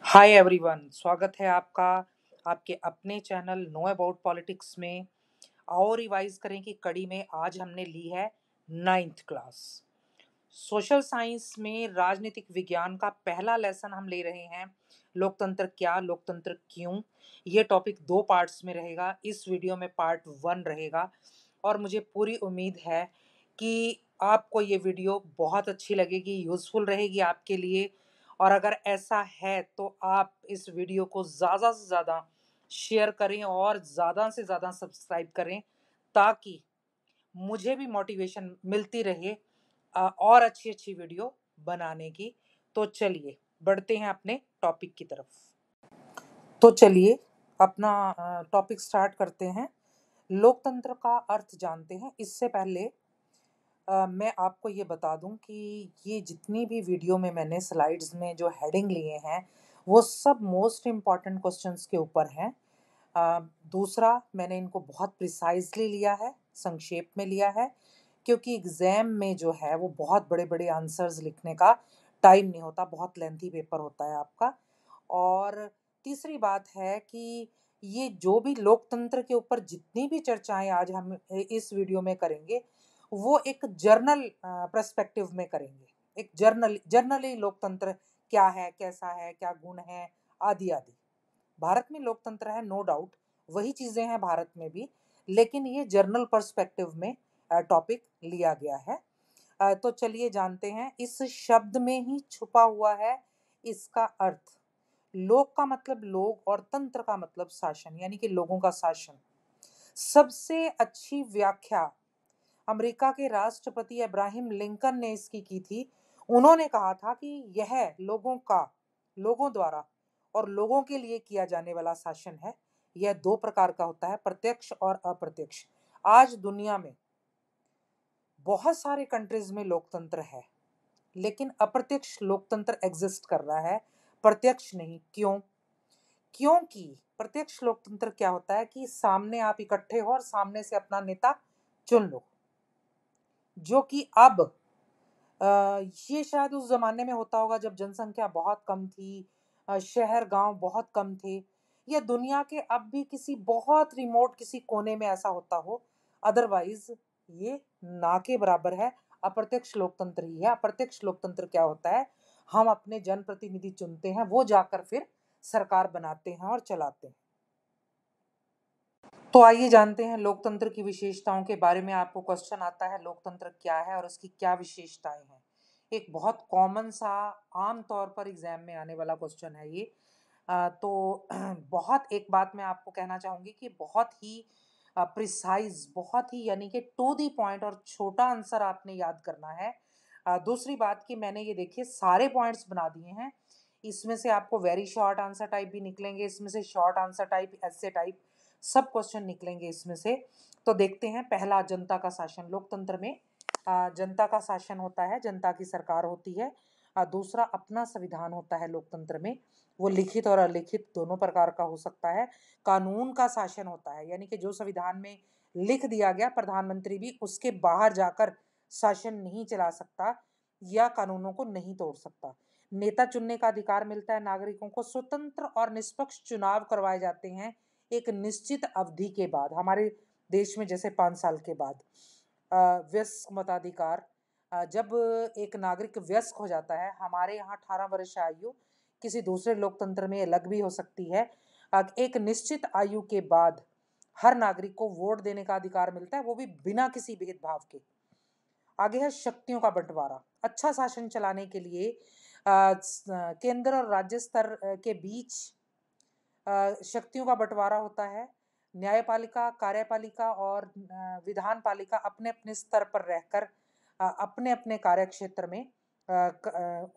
Hi everyone, स्वागत है आपका आपके अपने चैनल नो अबाउट पॉलिटिक्स में। आओ रिवाइज करें कि कड़ी में आज हमने ली है 9th क्लास सोशल साइंस में राजनीतिक विज्ञान का पहला लेसन हम ले रहे हैं। लोकतंत्र क्या, लोकतंत्र क्यों। ये टॉपिक 2 पार्ट्स में रहेगा। इस वीडियो में पार्ट 1 रहेगा और मुझे पूरी उम्मीद है कि आपको ये वीडियो बहुत अच्छी लगेगी, यूज़फुल रहेगी आपके लिए। और अगर ऐसा है तो आप इस वीडियो को ज़्यादा से ज़्यादा शेयर करें और ज़्यादा से ज़्यादा सब्सक्राइब करें, ताकि मुझे भी मोटिवेशन मिलती रहे और अच्छी अच्छी वीडियो बनाने की। तो चलिए बढ़ते हैं अपने टॉपिक की तरफ। तो चलिए अपना टॉपिक स्टार्ट करते हैं। लोकतंत्र का अर्थ जानते हैं। इससे पहले मैं आपको ये बता दूं कि ये जितनी भी वीडियो में मैंने स्लाइड्स में जो हेडिंग लिए हैं वो सब मोस्ट इम्पॉर्टेंट क्वेश्चंस के ऊपर हैं। अ, दूसरा, मैंने इनको बहुत प्रिसाइजली लिया है, संक्षेप में लिया है, क्योंकि एग्ज़ाम में जो है वो बहुत बड़े बड़े आंसर्स लिखने का टाइम नहीं होता, बहुत लेंथी पेपर होता है आपका। और तीसरी बात है कि ये जो भी लोकतंत्र के ऊपर जितनी भी चर्चाएं आज हम इस वीडियो में करेंगे वो एक जर्नल पर्सपेक्टिव में करेंगे। एक जर्नली लोकतंत्र क्या है, कैसा है, क्या गुण है, आदि आदि। भारत में लोकतंत्र है, नो डाउट, वही चीज़ें हैं भारत में भी, लेकिन ये जर्नल पर्सपेक्टिव में टॉपिक लिया गया है। तो चलिए जानते हैं। इस शब्द में ही छुपा हुआ है इसका अर्थ। लोक का मतलब लोग और तंत्र का मतलब शासन, यानी कि लोगों का शासन। सबसे अच्छी व्याख्या अमेरिका के राष्ट्रपति अब्राहम लिंकन ने इसकी की थी। उन्होंने कहा था कि यह लोगों द्वारा और लोगों के लिए किया जाने वाला शासन है। यह 2 प्रकार का होता है, प्रत्यक्ष और अप्रत्यक्ष। आज दुनिया में बहुत सारे कंट्रीज में लोकतंत्र है, लेकिन अप्रत्यक्ष लोकतंत्र एग्जिस्ट कर रहा है, प्रत्यक्ष नहीं। क्यों? क्योंकि प्रत्यक्ष लोकतंत्र क्या होता है कि सामने आप इकट्ठे हो और सामने से अपना नेता चुन लो, जो कि अब ये शायद उस जमाने में होता होगा जब जनसंख्या बहुत कम थी, शहर गांव बहुत कम थे, या दुनिया के अब भी किसी बहुत रिमोट किसी कोने में ऐसा होता हो। अदरवाइज ये ना के बराबर है, अप्रत्यक्ष लोकतंत्र ही है। अप्रत्यक्ष लोकतंत्र क्या होता है? हम अपने जनप्रतिनिधि चुनते हैं, वो जाकर फिर सरकार बनाते हैं और चलाते हैं। तो आइए जानते हैं लोकतंत्र की विशेषताओं के बारे में। आपको क्वेश्चन आता है लोकतंत्र क्या है और उसकी क्या विशेषताएं हैं। एक बहुत कॉमन सा, आम तौर पर एग्जाम में आने वाला क्वेश्चन है ये। तो बहुत एक बात मैं आपको कहना चाहूँगी कि बहुत ही प्रिसाइज, बहुत ही यानी कि टू दी पॉइंट और छोटा आंसर आपने याद करना है। दूसरी बात कि मैंने ये देखिए सारे पॉइंट्स बना दिए हैं। इसमें से आपको वेरी शॉर्ट आंसर टाइप भी निकलेंगे, इसमें से शॉर्ट आंसर टाइप, ऐसे टाइप सब क्वेश्चन निकलेंगे इसमें से। तो देखते हैं। पहला, जनता का शासन। लोकतंत्र में जनता का शासन होता है, जनता की सरकार होती है। दूसरा, अपना संविधान होता है लोकतंत्र में, वो लिखित और अलिखित दोनों प्रकार का हो सकता है। कानून का शासन होता है, यानी कि जो संविधान में लिख दिया गया, प्रधानमंत्री भी उसके बाहर जाकर शासन नहीं चला सकता या कानूनों को नहीं तोड़ सकता। नेता चुनने का अधिकार मिलता है नागरिकों को। स्वतंत्र और निष्पक्ष चुनाव करवाए जाते हैं एक निश्चित अवधि के बाद, हमारे देश में जैसे 5 साल के बाद। वयस्क मताधिकार, जब एक नागरिक वयस्क हो जाता है, हमारे यहाँ 18 वर्ष आयु, किसी दूसरे लोकतंत्र में अलग भी हो सकती है। एक निश्चित आयु के बाद हर नागरिक को वोट देने का अधिकार मिलता है, वो भी बिना किसी भेदभाव के। आगे है शक्तियों का बंटवारा। अच्छा शासन चलाने के लिए केंद्र और राज्य स्तर के बीच शक्तियों का बंटवारा होता है। न्यायपालिका, कार्यपालिका और विधान पालिका अपने अपने स्तर पर रहकर अपने अपने कार्य क्षेत्र में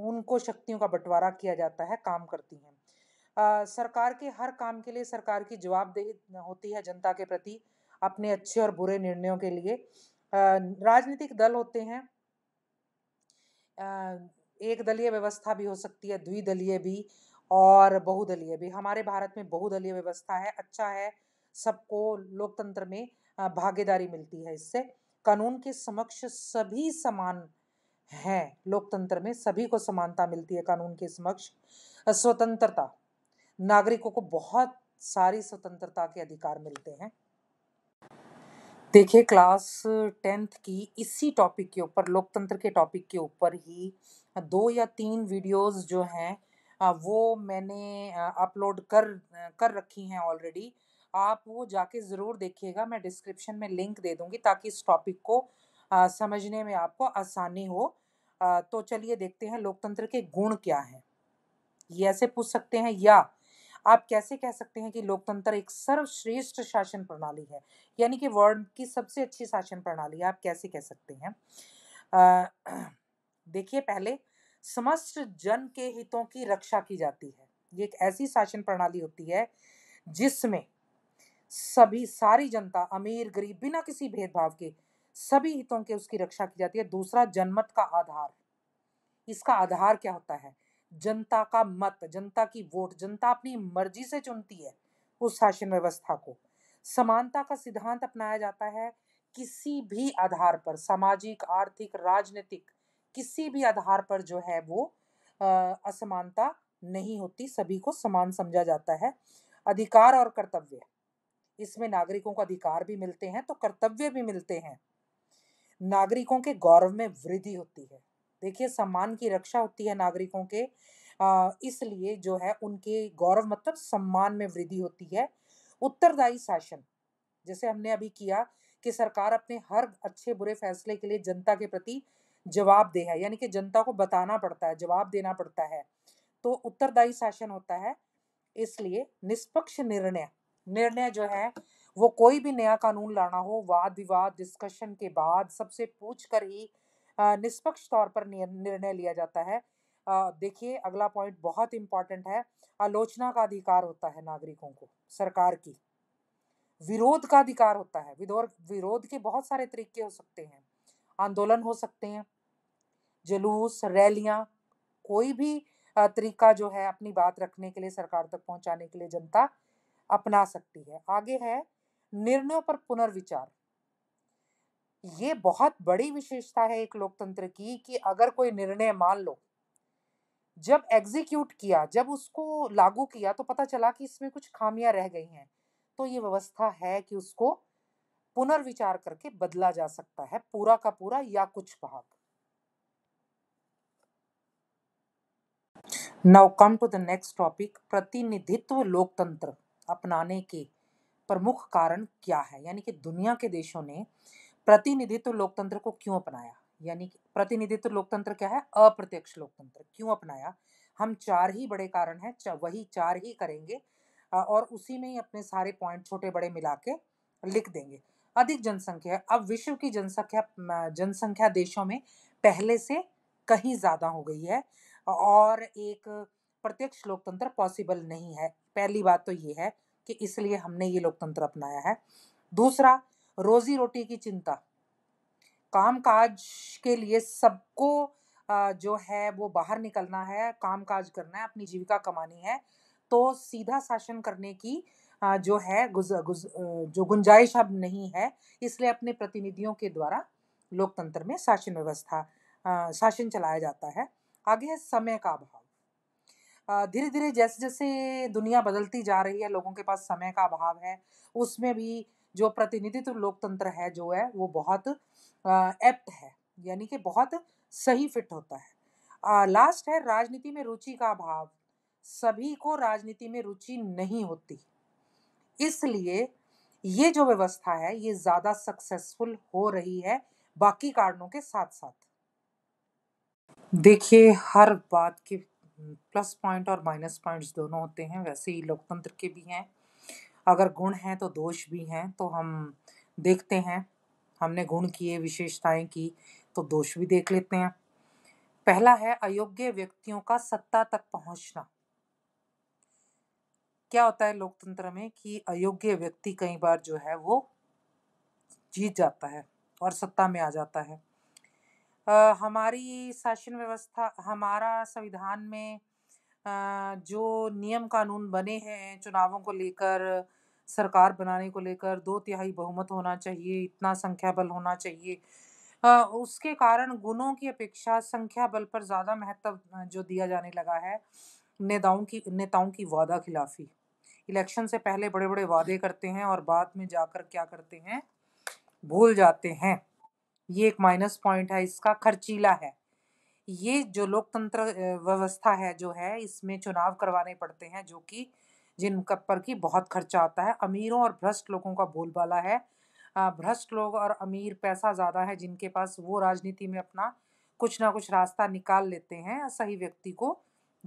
उनको शक्तियों का बंटवारा किया जाता है, काम करती हैं। सरकार के हर काम के लिए सरकार की जवाबदेही होती है जनता के प्रति, अपने अच्छे और बुरे निर्णयों के लिए। राजनीतिक दल होते हैं, एक दलीय व्यवस्था भी हो सकती है, द्विदलीय भी और बहुदलीय भी। हमारे भारत में बहुदलीय व्यवस्था है, अच्छा है, सबको लोकतंत्र में भागीदारी मिलती है इससे। कानून के समक्ष सभी समान हैं, लोकतंत्र में सभी को समानता मिलती है कानून के समक्ष। स्वतंत्रता, नागरिकों को बहुत सारी स्वतंत्रता के अधिकार मिलते हैं। देखिए क्लास 10th की इसी टॉपिक के ऊपर, लोकतंत्र के टॉपिक के ऊपर ही 2 या 3 वीडियोज़ जो हैं वो मैंने अपलोड कर रखी हैं ऑलरेडी। आप वो जाके ज़रूर देखिएगा, मैं डिस्क्रिप्शन में लिंक दे दूँगी ताकि इस टॉपिक को समझने में आपको आसानी हो। तो चलिए देखते हैं लोकतंत्र के गुण क्या हैं? ये ऐसे पूछ सकते हैं, या आप कैसे कह सकते हैं कि लोकतंत्र एक सर्वश्रेष्ठ शासन प्रणाली है, यानी कि वर्ल्ड की सबसे अच्छी शासन प्रणाली है, आप कैसे कह सकते हैं? देखिए पहले, समस्त जन के हितों की रक्षा की जाती है। ये एक ऐसी शासन प्रणाली होती है जिसमें सभी सारी जनता, अमीर गरीब, बिना किसी भेदभाव के सभी हितों के उसकी रक्षा की जाती है। दूसरा, जनमत का आधार। इसका आधार क्या होता है? जनता का मत, जनता की वोट, जनता अपनी मर्जी से चुनती है उस शासन व्यवस्था को। समानता का सिद्धांत अपनाया जाता है। किसी भी आधार पर, सामाजिक, आर्थिक, राजनीतिक, किसी भी आधार पर जो है वो असमानता नहीं होती, सभी को समान समझा जाता है। अधिकार और कर्तव्य, इसमें नागरिकों को अधिकार भी मिलते हैं तो कर्तव्य भी मिलते हैं। नागरिकों के गौरव में वृद्धि होती है। देखिए, सम्मान की रक्षा होती है नागरिकों के, इसलिए जो है उनके गौरव मतलब सम्मान में वृद्धि होती है। उत्तरदायी शासन, जैसे हमने अभी किया कि सरकार अपने हर अच्छे बुरे फैसले के लिए जनता के प्रति जवाबदेह है, यानी कि जनता को बताना पड़ता है, जवाब देना पड़ता है। तो उत्तरदायी शासन होता है। इसलिए निष्पक्ष निर्णय, निर्णय जो है वो कोई भी नया कानून लाना हो, वाद विवाद डिस्कशन के बाद सबसे पूछ कर ही निष्पक्ष तौर पर निर्णय लिया जाता है। देखिए अगला पॉइंट बहुत इंपॉर्टेंट है। आलोचना का अधिकार होता है नागरिकों को सरकार की। विरोध का अधिकार होता है। विरोध के बहुत सारे तरीके हो सकते हैं। आंदोलन हो सकते हैं, जुलूस, रैलियां, कोई भी तरीका जो है अपनी बात रखने के लिए, सरकार तक पहुंचाने के लिए जनता अपना सकती है। आगे है निर्णयों पर पुनर्विचार। ये बहुत बड़ी विशेषता है एक लोकतंत्र की कि अगर कोई निर्णय मान लो, जब एग्जीक्यूट किया, जब उसको लागू किया तो पता चला कि इसमें कुछ खामियां रह गई हैं, तो ये व्यवस्था है कि उसको पुनर्विचार करके बदला जा सकता है, पूरा का पूरा या कुछ भाग। Now come to the next topic, प्रतिनिधित्व लोकतंत्र अपनाने के प्रमुख कारण क्या है, यानी कि दुनिया के देशों ने प्रतिनिधित्व लोकतंत्र को क्यों अपनाया, यानी कि प्रतिनिधित्व लोकतंत्र क्या है, अप्रत्यक्ष लोकतंत्र क्यों अपनाया। हम 4 ही बड़े कारण हैं, वही 4 ही करेंगे और उसी में ही अपने सारे पॉइंट छोटे बड़े मिला के लिख देंगे। अधिक जनसंख्या, अब विश्व की जनसंख्या देशों में पहले से कहीं ज्यादा हो गई है और एक प्रत्यक्ष लोकतंत्र पॉसिबल नहीं है। पहली बात तो ये है कि इसलिए हमने ये लोकतंत्र अपनाया है। दूसरा, रोजी रोटी की चिंता, कामकाज के लिए सबको जो है वो बाहर निकलना है, कामकाज करना है, अपनी जीविका कमानी है, तो सीधा शासन करने की जो है जो गुंजाइश अब नहीं है, इसलिए अपने प्रतिनिधियों के द्वारा लोकतंत्र में शासन चलाया जाता है। आगे है समय का अभाव। धीरे धीरे जैसे जैसे दुनिया बदलती जा रही है, लोगों के पास समय का अभाव है, उसमें भी जो प्रतिनिधित्व लोकतंत्र है जो है वो बहुत एप्ट है, यानी कि बहुत सही फिट होता है। लास्ट है राजनीति में रुचि का अभाव। सभी को राजनीति में रुचि नहीं होती, इसलिए ये जो व्यवस्था है ये ज्यादा सक्सेसफुल हो रही है बाकी कारणों के साथ साथ। देखिए, हर बात के प्लस पॉइंट और माइनस पॉइंट्स दोनों होते हैं, वैसे ही लोकतंत्र के भी हैं। अगर गुण हैं तो दोष भी हैं, तो हम देखते हैं। हमने गुण किए, विशेषताएं की, तो दोष भी देख लेते हैं। पहला है अयोग्य व्यक्तियों का सत्ता तक पहुंचना। क्या होता है लोकतंत्र में कि अयोग्य व्यक्ति कई बार जो है वो जीत जाता है और सत्ता में आ जाता है। हमारी शासन व्यवस्था, हमारा संविधान में जो नियम कानून बने हैं चुनावों को लेकर, सरकार बनाने को लेकर, 2/3 बहुमत होना चाहिए, इतना संख्या बल होना चाहिए, उसके कारण गुणों की अपेक्षा संख्या बल पर ज्यादा महत्व जो दिया जाने लगा है। नेताओं की वादा खिलाफी। इलेक्शन से पहले बड़े बड़े वादे करते हैं और बाद में जाकर क्या करते हैं, भूल जाते हैं। ये एक माइनस पॉइंट है इसका, खर्चीला है। ये जो लोकतंत्र व्यवस्था है जो है, इसमें चुनाव करवाने पड़ते हैं जो कि जिन पर की बहुत खर्चा आता है। अमीरों और भ्रष्ट लोगों का बोलबाला है। भ्रष्ट लोग और अमीर, पैसा ज़्यादा है जिनके पास, वो राजनीति में अपना कुछ ना कुछ रास्ता निकाल लेते हैं, सही व्यक्ति को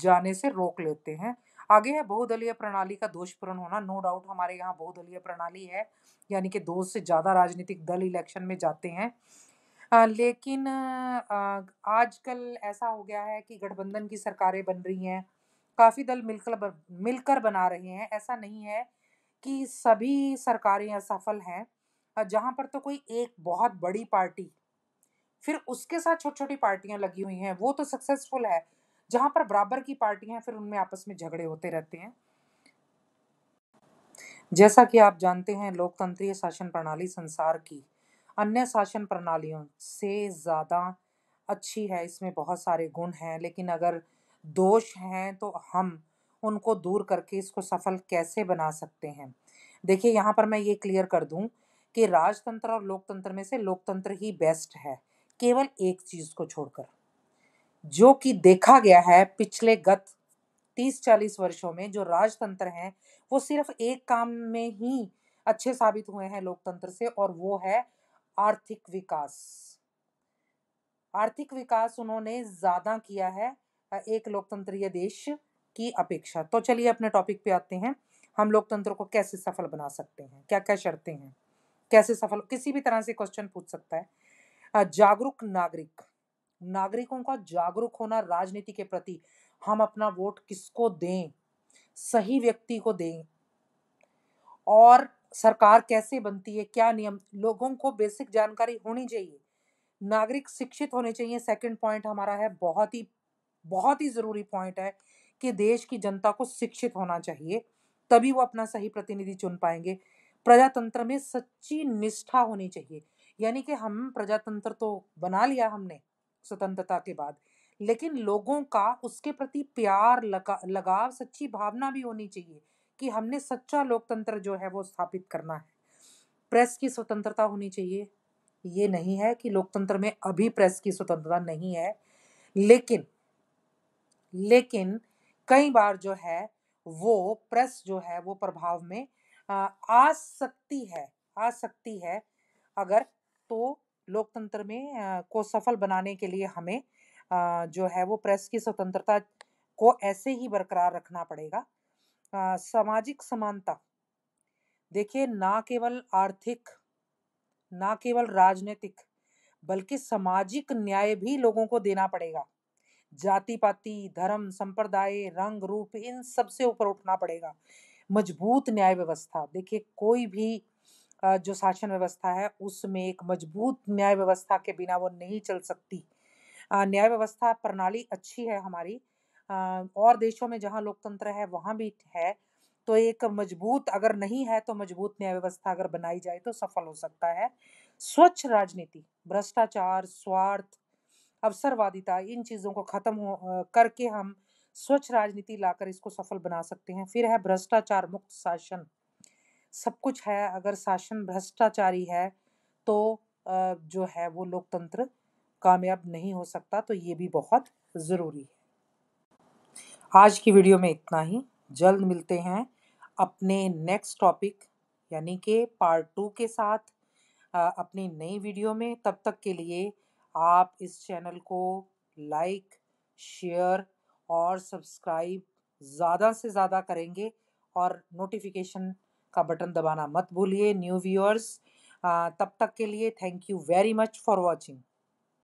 जाने से रोक लेते हैं। आगे है बहुदलीय प्रणाली का दोषपूर्ण होना। नो डाउट हमारे यहाँ बहुदलीय प्रणाली है, यानी कि दो से ज़्यादा राजनीतिक दल इलेक्शन में जाते हैं। लेकिन आजकल ऐसा हो गया है कि गठबंधन की सरकारें बन रही हैं, काफ़ी दल मिलकर बना रहे हैं। ऐसा नहीं है कि सभी सरकारें असफल हैं। जहाँ पर तो कोई एक बहुत बड़ी पार्टी, फिर उसके साथ छोटी-छोटी पार्टियाँ लगी हुई हैं, वो तो सक्सेसफुल है। जहाँ पर बराबर की पार्टियाँ हैं, फिर उनमें आपस में झगड़े होते रहते हैं। जैसा कि आप जानते हैं, लोकतंत्रीय शासन प्रणाली संसार की अन्य शासन प्रणालियों से ज़्यादा अच्छी है। इसमें बहुत सारे गुण हैं, लेकिन अगर दोष हैं तो हम उनको दूर करके इसको सफल कैसे बना सकते हैं? देखिए, यहाँ पर मैं ये क्लियर कर दूँ कि राजतंत्र और लोकतंत्र में से लोकतंत्र ही बेस्ट है, केवल एक चीज़ को छोड़कर। जो कि देखा गया है पिछले गत 30-40 वर्षों में, जो राजतंत्र हैं, वो सिर्फ एक काम में ही अच्छे साबित हुए हैं लोकतंत्र से, और वो है आर्थिक विकास। आर्थिक विकास उन्होंने ज़्यादा किया है एक लोकतंत्रीय देश की अपेक्षा। तो चलिए अपने टॉपिक पे आते हैं। हम लोकतंत्र को कैसे सफल बना सकते हैं? क्या-क्या शर्तें हैं? कैसे सफल, किसी भी तरह से क्वेश्चन पूछ सकता है। जागरूक नागरिक। नागरिकों का जागरूक होना राजनीति के प्रति, हम अपना वोट किसको दें, सही व्यक्ति को दें, और सरकार कैसे बनती है, क्या नियम, लोगों को बेसिक जानकारी होनी चाहिए। नागरिक शिक्षित होने चाहिए। सेकंड पॉइंट हमारा है, बहुत ही ज़रूरी पॉइंट है कि देश की जनता को शिक्षित होना चाहिए, तभी वो अपना सही प्रतिनिधि चुन पाएँगे। प्रजातंत्र में सच्ची निष्ठा होनी चाहिए, यानी कि हम प्रजातंत्र तो बना लिया हमने स्वतंत्रता के बाद, लेकिन लोगों का उसके प्रति प्यार, लगाव, सच्ची भावना भी होनी चाहिए कि हमने सच्चा लोकतंत्र जो है वो स्थापित करना है। प्रेस की स्वतंत्रता होनी चाहिए। ये नहीं है कि लोकतंत्र में अभी प्रेस की स्वतंत्रता नहीं है, लेकिन लेकिन कई बार जो है वो प्रेस जो है वो प्रभाव में आ सकती है अगर, तो लोकतंत्र में को सफल बनाने के लिए हमें जो है वो प्रेस की स्वतंत्रता को ऐसे ही बरकरार रखना पड़ेगा। सामाजिक समानता। देखिए, ना केवल आर्थिक, ना केवल राजनीतिक, बल्कि सामाजिक न्याय भी लोगों को देना पड़ेगा। जाति-पाति, धर्म, संप्रदाय, रंग, रूप, इन सब से ऊपर उठना पड़ेगा। मजबूत न्याय व्यवस्था। देखिए, कोई भी जो शासन व्यवस्था है, उसमें एक मजबूत न्याय व्यवस्था के बिना वो नहीं चल सकती। न्याय व्यवस्था प्रणाली अच्छी है हमारी, और देशों में जहाँ लोकतंत्र है, वहाँ भी है। तो एक मजबूत, अगर नहीं है, तो मजबूत न्याय व्यवस्था अगर बनाई जाए तो सफल हो सकता है। स्वच्छ राजनीति, भ्रष्टाचार, स्वार्थ, अवसरवादिता, इन चीज़ों को खत्म करके हम स्वच्छ राजनीति लाकर इसको सफल बना सकते हैं। फिर है भ्रष्टाचार मुक्त शासन। सब कुछ है, अगर शासन भ्रष्टाचारी है तो जो है वो लोकतंत्र कामयाब नहीं हो सकता। तो ये भी बहुत ज़रूरी है। आज की वीडियो में इतना ही। जल्द मिलते हैं अपने नेक्स्ट टॉपिक, यानी कि पार्ट 2 के साथ, अपनी नई वीडियो में। तब तक के लिए आप इस चैनल को लाइक, शेयर और सब्सक्राइब ज़्यादा से ज़्यादा करेंगे, और नोटिफिकेशन का बटन दबाना मत भूलिए न्यू व्यूअर्स। तब तक के लिए thank you very much for watching.